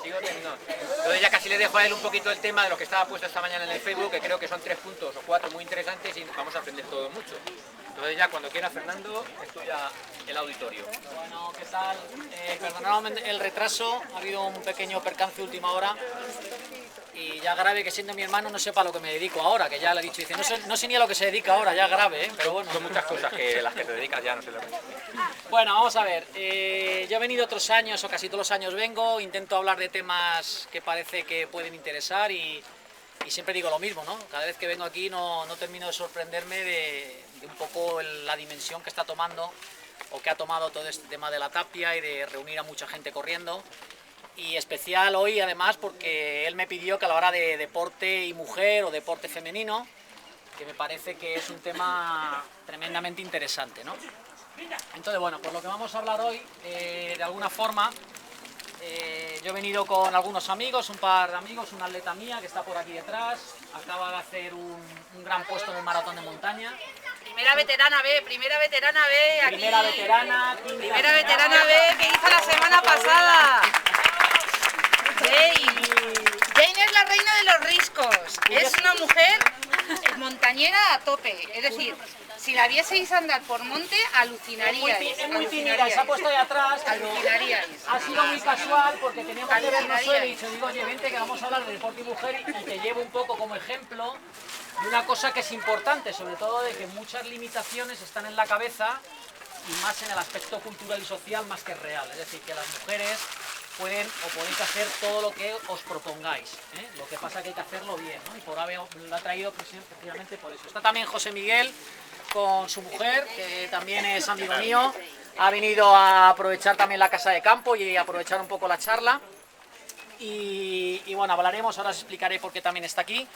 sigo teniendo. Entonces ya casi le dejo a él un poquito el tema de lo que estaba puesto esta mañana en el Facebook, que creo que son 3 puntos o 4 muy interesantes y vamos a aprender todo mucho. Entonces ya cuando quiera Fernando, es tuya el auditorio. Bueno, ¿qué tal? Perdonadme el retraso, ha habido un pequeño percance de última hora y ya grave que siendo mi hermano no sepa a lo que me dedico ahora, que ya le he dicho, dice, no sé ni a lo que se dedica ahora, ya grave, pero bueno. Son muchas cosas que las que te dedicas ya no se lo ven. Bueno, vamos a ver, yo he venido otros años, o casi todos los años vengo, intento hablar de temas que parece que pueden interesar y siempre digo lo mismo, ¿no? Cada vez que vengo aquí no termino de sorprenderme de un poco la dimensión que está tomando o que ha tomado todo este tema de la tapia y de reunir a mucha gente corriendo. Y especial hoy además porque él me pidió que a la hora de deporte y mujer o deporte femenino, que me parece que es un tema tremendamente interesante, ¿no? Entonces, bueno, por lo que vamos a hablar hoy, de alguna forma, yo he venido con algunos amigos, un par de amigos, una atleta mía que está por aquí detrás, acaba de hacer un gran puesto en un maratón de montaña. Primera veterana B aquí. Primera veterana B que hizo la semana pasada. Jane es la reina de los riscos. Es una mujer montañera a tope. Es decir, si la vieseis andar por monte, alucinaríais. Es muy tímida y se ha puesto ahí atrás. Alucinaríais. Ha sido muy casual porque teníamos que vernos hoy. He dicho, digo, oye, vente que vamos a hablar de deporte y mujer y te llevo un poco como ejemplo de una cosa que es importante, sobre todo de que muchas limitaciones están en la cabeza y más en el aspecto cultural y social más que real. Es decir, que las mujeres pueden o podéis hacer todo lo que os propongáis, ¿eh? Lo que pasa que hay que hacerlo bien, ¿no? Y por haber lo ha traído precisamente por eso. Está también José Miguel con su mujer, que también es amigo mío, ha venido a aprovechar también la casa de campo y aprovechar un poco la charla. Y bueno, hablaremos, ahora os explicaré por qué también está aquí.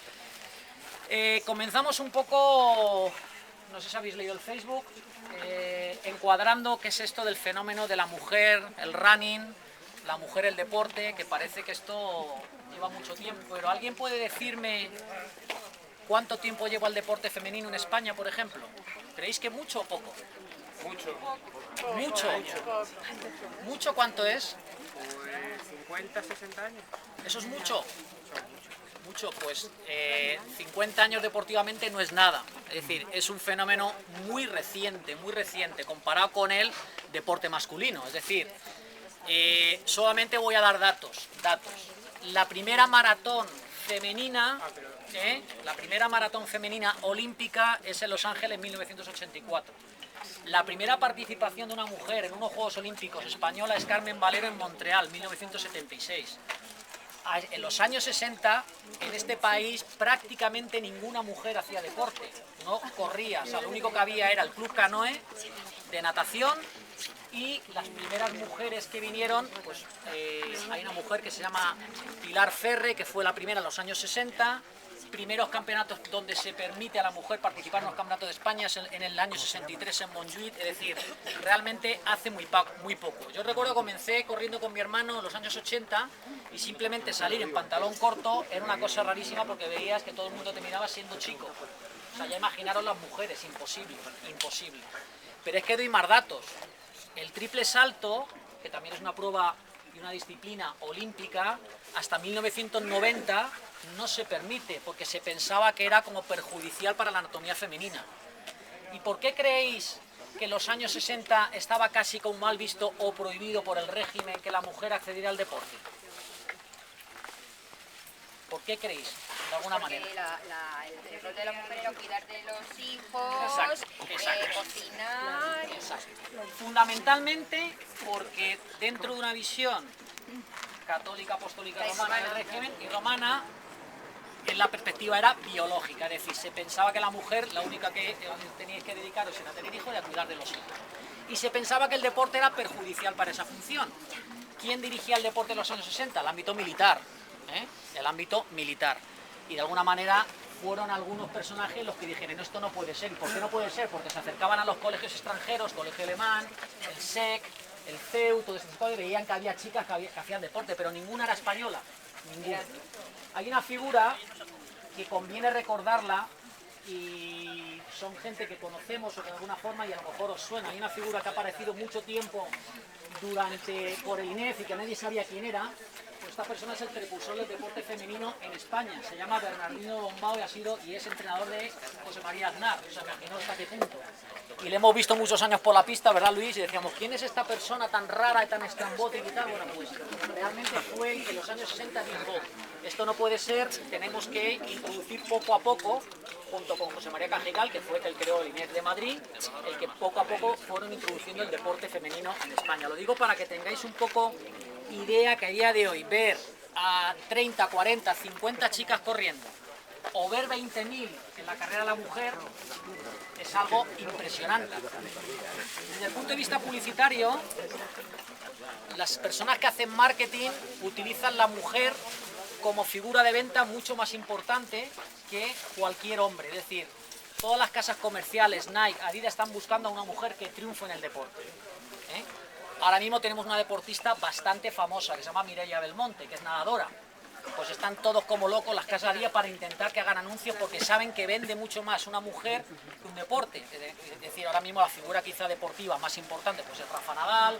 Comenzamos un poco, no sé si habéis leído el Facebook, encuadrando qué es esto del fenómeno de la mujer, el running, la mujer, el deporte, que parece que esto lleva mucho tiempo, pero ¿alguien puede decirme cuánto tiempo lleva el deporte femenino en España, por ejemplo? ¿Creéis que mucho o poco? Mucho. ¿Mucho? ¿Mucho cuánto es? Pues 50, 60 años. ¿Eso es mucho? Mucho, pues 50 años deportivamente no es nada, es decir, es un fenómeno muy reciente, comparado con el deporte masculino, es decir, solamente voy a dar datos. La primera maratón femenina, olímpica es en Los Ángeles en 1984. La primera participación de una mujer en unos Juegos Olímpicos española es Carmen Valero en Montreal, 1976. En los años 60, en este país, prácticamente ninguna mujer hacía deporte, no corría, o sea, lo único que había era el Club Canoe de natación y las primeras mujeres que vinieron, pues hay una mujer que se llama Pilar Ferre, que fue la primera en los años 60, primeros campeonatos donde se permite a la mujer participar en los campeonatos de España en el año 63 en Montjuïc, es decir, realmente hace muy poco. Yo recuerdo que comencé corriendo con mi hermano en los años 80 y simplemente salir en pantalón corto era una cosa rarísima porque veías que todo el mundo te miraba siendo chico. O sea, ya imaginaros las mujeres, imposible. Pero es que doy más datos. El triple salto, que también es una prueba y una disciplina olímpica, hasta 1990 no se permite porque se pensaba que era como perjudicial para la anatomía femenina. ¿Y por qué creéis que en los años 60 estaba casi como mal visto o prohibido por el régimen que la mujer accediera al deporte? ¿Por qué creéis? De alguna manera. El rol de la mujer era cuidar de los hijos, cocinar. Exacto. Fundamentalmente porque dentro de una visión católica, apostólica, romana del régimen y romana, la perspectiva era biológica, es decir, se pensaba que la mujer, la única que tenía que dedicaros era a tener hijos y a cuidar de los hijos. Y se pensaba que el deporte era perjudicial para esa función. ¿Quién dirigía el deporte en los años 60? El ámbito militar, el ámbito militar. Y de alguna manera fueron algunos personajes los que dijeron, esto no puede ser. ¿Y por qué no puede ser? Porque se acercaban a los colegios extranjeros, colegio alemán, el SEC, el CEU, todo ese tipo, y veían que había chicas que hacían deporte, pero ninguna era española, ninguna. Hay una figura que conviene recordarla y son gente que conocemos o que de alguna forma y a lo mejor os suena. Hay una figura que ha aparecido mucho tiempo por el INEF y que nadie sabía quién era, Esta persona es el precursor del deporte femenino en España. Se llama Bernardino Lombao y es entrenador de José María Aznar. O sea, imaginaos hasta qué punto. Y le hemos visto muchos años por la pista, ¿verdad, Luis? Y decíamos, ¿quién es esta persona tan rara y tan estrambótica y tal? Bueno, pues realmente fue en los años 60 Bimbo. Esto no puede ser, tenemos que introducir poco a poco, junto con José María Cajigal, que fue el que creó el INEF de Madrid, el que poco a poco fueron introduciendo el deporte femenino en España. Lo digo para que tengáis un poco idea que a día de hoy ver a 30, 40, 50 chicas corriendo o ver 20.000 en la carrera de la mujer es algo impresionante. Desde el punto de vista publicitario, las personas que hacen marketing utilizan la mujer como figura de venta mucho más importante que cualquier hombre. Es decir, todas las casas comerciales, Nike, Adidas, están buscando a una mujer que triunfe en el deporte. Ahora mismo tenemos una deportista bastante famosa que se llama Mireia Belmonte, que es nadadora. Pues están todos como locos las casas de día para intentar que hagan anuncios porque saben que vende mucho más una mujer que un deporte. Es decir, ahora mismo la figura quizá deportiva más importante pues es Rafa Nadal,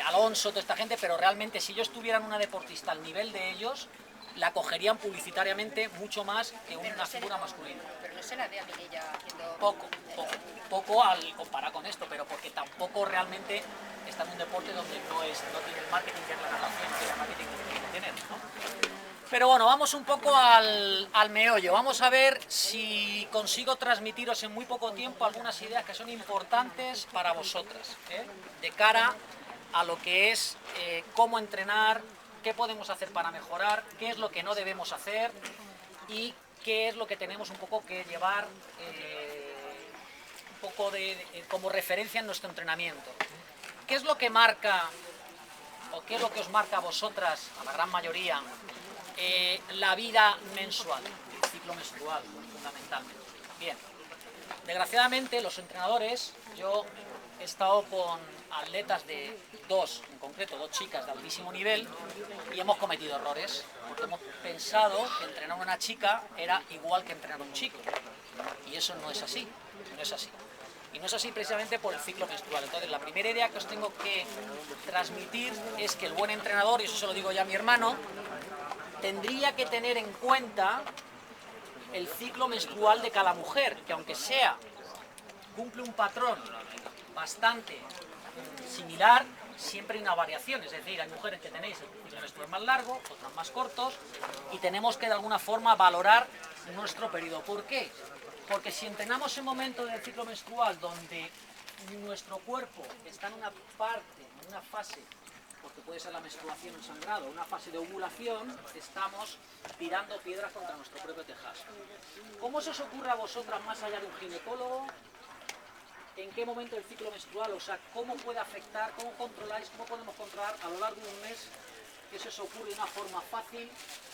Alonso, toda esta gente, pero realmente si ellos tuvieran una deportista al nivel de ellos, la cogerían publicitariamente mucho más que una figura masculina. Pero no se la ve a Mireia haciendo... Poco al comparar con esto, pero porque tampoco realmente está en un deporte donde no tiene el marketing que es la natación, que el marketing que tiene que tener, ¿no? Pero bueno, vamos un poco al meollo. Vamos a ver si consigo transmitiros en muy poco tiempo algunas ideas que son importantes para vosotras, de cara a lo que es cómo entrenar, qué podemos hacer para mejorar, qué es lo que no debemos hacer y qué es lo que tenemos un poco que llevar un poco como referencia en nuestro entrenamiento. ¿Qué es lo que marca o qué es lo que os marca a vosotras, a la gran mayoría, la vida mensual, el ciclo menstrual, fundamentalmente? Bien, desgraciadamente los entrenadores, yo he estado con atletas de en concreto dos chicas de altísimo nivel y hemos cometido errores, porque hemos pensado que entrenar a una chica era igual que entrenar a un chico, y eso no es así, no es así. Y no es así precisamente por el ciclo menstrual. Entonces, la primera idea que os tengo que transmitir es que el buen entrenador, y eso se lo digo ya a mi hermano, tendría que tener en cuenta el ciclo menstrual de cada mujer, que aunque cumple un patrón bastante similar, siempre hay una variación. Es decir, hay mujeres que tenéis el ciclo menstrual más largo, otras más cortos, y tenemos que de alguna forma valorar nuestro periodo. ¿Por qué? Porque si entrenamos en momentos del ciclo menstrual donde nuestro cuerpo está en una parte, en una fase, porque puede ser la menstruación o el sangrado, una fase de ovulación, estamos tirando piedras contra nuestro propio tejado. ¿Cómo se os ocurre a vosotras, más allá de un ginecólogo, en qué momento del ciclo menstrual, o sea, cómo puede afectar, cómo controláis, cómo podemos controlar a lo largo de un mes que se os ocurre de una forma fácil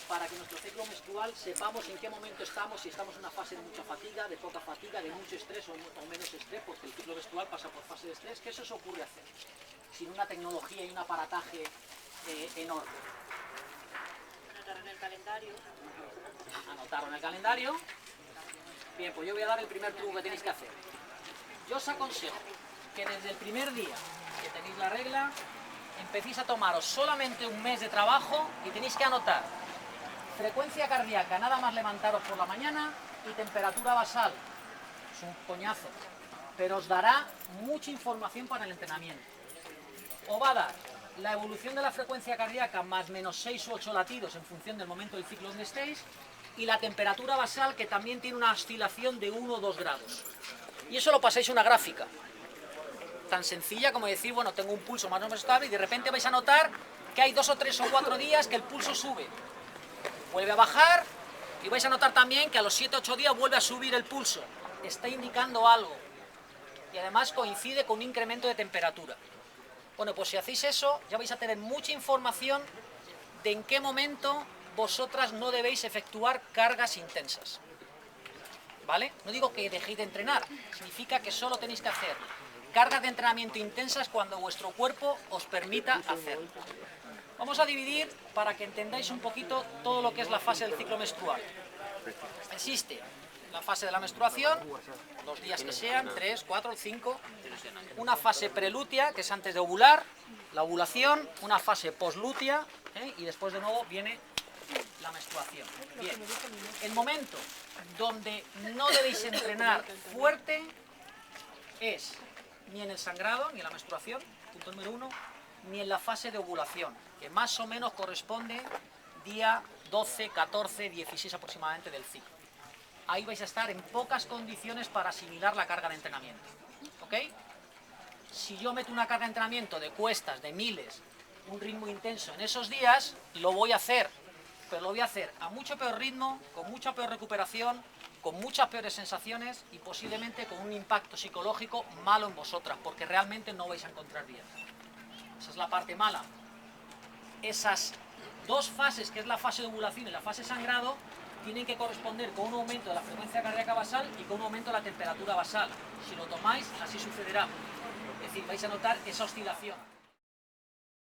para que nuestro ciclo menstrual sepamos en qué momento estamos, si estamos en una fase de mucha fatiga, de poca fatiga, de mucho estrés o menos estrés, porque el ciclo menstrual pasa por fase de estrés? ¿Qué se os ocurre hacer sin una tecnología y un aparataje enorme? Anotar en el calendario. Anotarlo en el calendario. Bien, pues yo voy a dar el primer truco que tenéis que hacer. Yo os aconsejo que desde el primer día que tenéis la regla, empecéis a tomaros solamente un mes de trabajo y tenéis que anotar frecuencia cardíaca, nada más levantaros por la mañana, y temperatura basal. Es un coñazo, pero os dará mucha información para el entrenamiento. Os va a dar la evolución de la frecuencia cardíaca más menos 6 u 8 latidos en función del momento del ciclo donde estéis, y la temperatura basal, que también tiene una oscilación de 1 o 2 grados. Y eso lo pasáis a una gráfica tan sencilla como decir, bueno, tengo un pulso más o menos estable, y de repente vais a notar que hay 2 o 3 o 4 días que el pulso sube, vuelve a bajar, y vais a notar también que a los 7 o 8 días vuelve a subir el pulso. Está indicando algo, y además coincide con un incremento de temperatura. Bueno, pues si hacéis eso, ya vais a tener mucha información de en qué momento vosotras no debéis efectuar cargas intensas, ¿vale? No digo que dejéis de entrenar, significa que solo tenéis que hacer cargas de entrenamiento intensas cuando vuestro cuerpo os permita hacerlo. Vamos a dividir para que entendáis un poquito todo lo que es la fase del ciclo menstrual. Existe la fase de la menstruación, los días que sean, 3, 4, 5, una fase prelútea, que es antes de ovular, la ovulación, una fase poslútea, Y después de nuevo viene la menstruación. Bien, el momento donde no debéis entrenar fuerte es ni en el sangrado, ni en la menstruación, punto número 1, ni en la fase de ovulación, que más o menos corresponde día 12, 14, 16 aproximadamente del ciclo. Ahí vais a estar en pocas condiciones para asimilar la carga de entrenamiento, ¿ok? Si yo meto una carga de entrenamiento de cuestas, de miles, un ritmo intenso en esos días, lo voy a hacer, pero lo voy a hacer a mucho peor ritmo, con mucha peor recuperación, con muchas peores sensaciones y posiblemente con un impacto psicológico malo en vosotras, porque realmente no vais a encontrar bien. Esa es la parte mala. Esas dos fases, que es la fase de ovulación y la fase de sangrado, tienen que corresponder con un aumento de la frecuencia cardíaca basal y con un aumento de la temperatura basal. Si lo tomáis, así sucederá. Es decir, vais a notar esa oscilación.